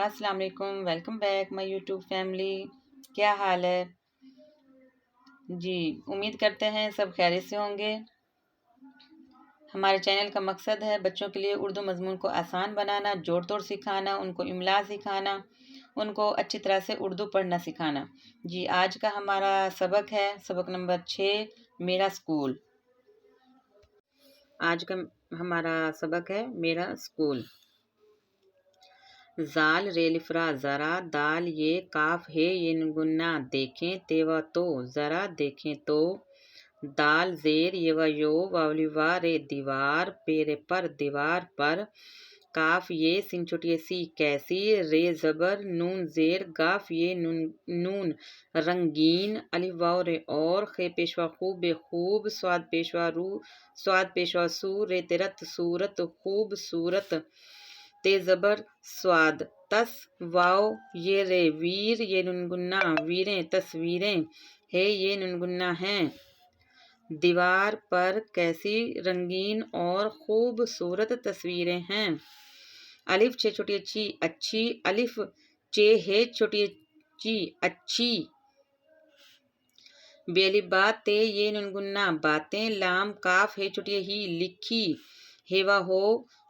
السلام علیکم، welcome back my YouTube family. کیا حال ہے جی؟ امید کرتے ہیں سب خیریت سے ہوں گے۔ ہمارے چینل کا مقصد ہے بچوں کے لیے اردو مضمون کو آسان بنانا، جوڑ توڑ سکھانا، ان کو املا سکھانا، ان کو اچھی طرح سے اردو پڑھنا سکھانا۔ جی، آج کا ہمارا سبق ہے سبق نمبر 6، میرا اسکول۔ آج کا ہمارا سبق ہے میرا اسکول۔ زال ریلفرا ذرا، دال یہ، کاف ہے یہ نگنا، دیکھیں تیوا تو، ذرا دیکھیں تو، دال زیر یہ و یو، واولی وا رے دیوار، پیرے پر دیوار پر، کاف یہ سین چھوٹی سی کیسی، رے زبر نون زیر، گاف یہ نون رنگین، الف واو رے اور، خے پیشوا خوب بے خوب، سواد پیشوا رو سواد پیشوا سو، رے تیرت صورت خوب صورت، تے زبر سواد تس، واو یہ رے ویر یہ ننگنا ویریں تصویریں، ہے یہ ننگنا ہیں، دیوار پر کیسی رنگین اور خوبصورت تصویریں ہیں، الف چھ چھوٹی اچھی اچھی، الف چے ہے چھوٹی چی اچھی، بے الف با تے یہ ننگنا باتیں، لام کاف ہے چھوٹی ہی لکھی، ہیوا ہو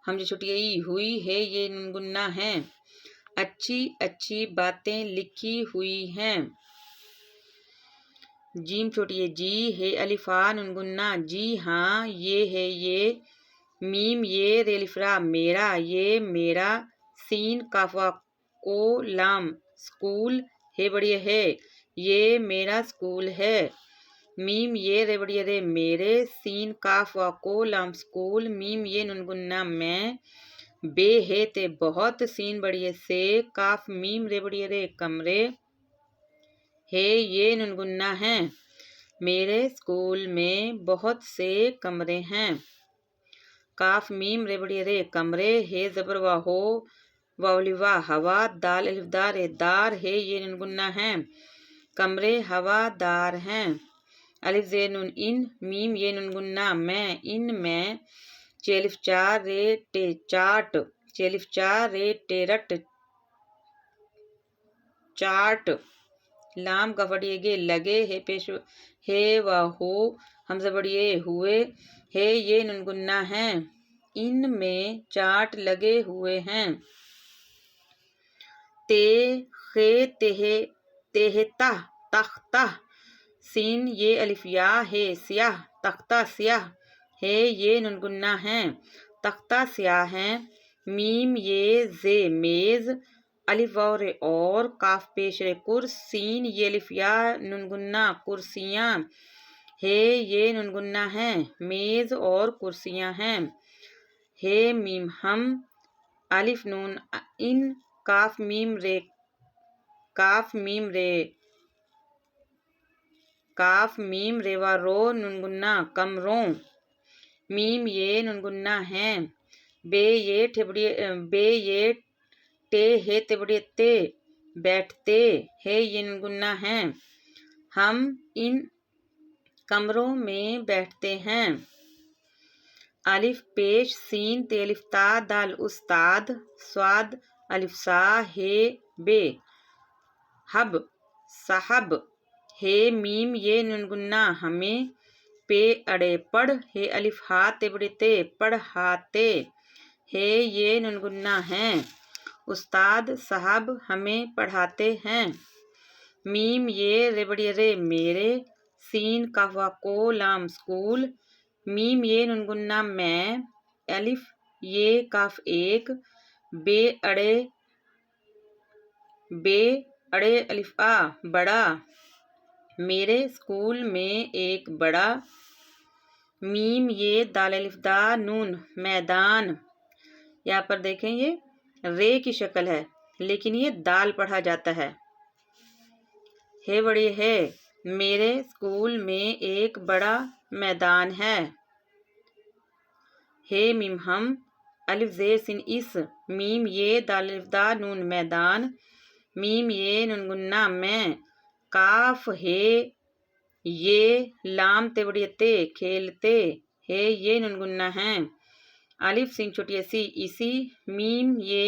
ہمزہ چھوٹی ای ہوئی، ہے یہ ننگنا ہیں، اچھی اچھی باتیں لکھی ہوئی ہیں، جیم چھوٹی جی ہے الف آ ننگنا جی ہاں، یہ ہے یہ، میم یہ ریلفرا میرا یہ میرا، سین کافوا کو لام اسکول ہے بڑی ہے یہ میرا اسکول ہے، میم یہ رے بڑی رے میرے، سین کاف وا کو لام اسکول، میم یہ ننگنا میں، بے ہے تے بہت، سین بڑی سے، کاف میم رے بڑی رے کمرے، ہے یہ ننگنا ہیں، میرے اسکول میں بہت سے کمرے ہیں، کاف میم رے بڑی رے کمرے، ہے زبر وا ہو واولی وا ہوا، دال الف دار ہے دار، ہے یہ ننگنا ہیں، کمرے ہوا دار ہیں، الف زیر نون ان، میم یہ ننگنا میں، ان میں، چیلف چار رے ٹے چاٹ، چیلف چار رے ٹیرٹ چاٹ، لام کا بڑی گے لگے، ہے پیش ہے و ہو حمزہ بڑی ہوئے، ہے یہ ننگنا ہیں، ان میں چاٹ لگے ہوئے ہیں، تے خے تہتا تختہ، سین یہ الف یا ہے سیاہ، تختہ سیاہ، ہے یہ ننگنا ہیں، تختہ سیاہ ہیں، میم یہ زے میز، الف واو رے اور، کاف پیش رے کر، سین یہ الف یا ننگنا کرسیاں، ہے یہ ننگنا ہیں، میز اور کرسیاں ہیں، ہے میم ہم، الف نون ان، کاف میم رے کاف میم رے کاف میم رے وا رو ننگنا کمروں، میم یہ ننگنا ہیں، بے یہ ٹے ہے تے بڑی تے بیٹھتے، ہے یہ ننگنا ہیں، ہم ان کمروں میں بیٹھتے ہیں، الف پیش سین تے الف تا دال استاد، سواد الف سا ہے بے، حب صاحب، ہے میم یہ ننگنا ہمیں، پے اڑے پڑھ، ہے الف ہا تے بڑی تے پڑھاتے، ہے یہ ننگنا ہیں، استاد صاحب ہمیں پڑھاتے ہیں، میم یہ رے بڑی رے میرے، سین کاف وا کو لام اسکول، میم یہ ننگنا میں، الف یہ کاف ایک، بے اڑے الف آ بڑا، میرے اسکول میں ایک بڑا، میم یہ دال الف دا نون میدان، یہاں پر دیکھیں یہ رے کی شکل ہے لیکن یہ دال پڑھا جاتا ہے بڑی ہے، میرے اسکول میں ایک بڑا میدان ہے، ہے میم ہم، الف زیر سین اس، میم یہ دال الف دا نون میدان، میم یہ ننگنا میں، کاف ہے یہ لام تے بڑی تے کھیلتے، ہے یہ ننگنا ہیں، الف سین چھوٹی سی اسی، میم یہ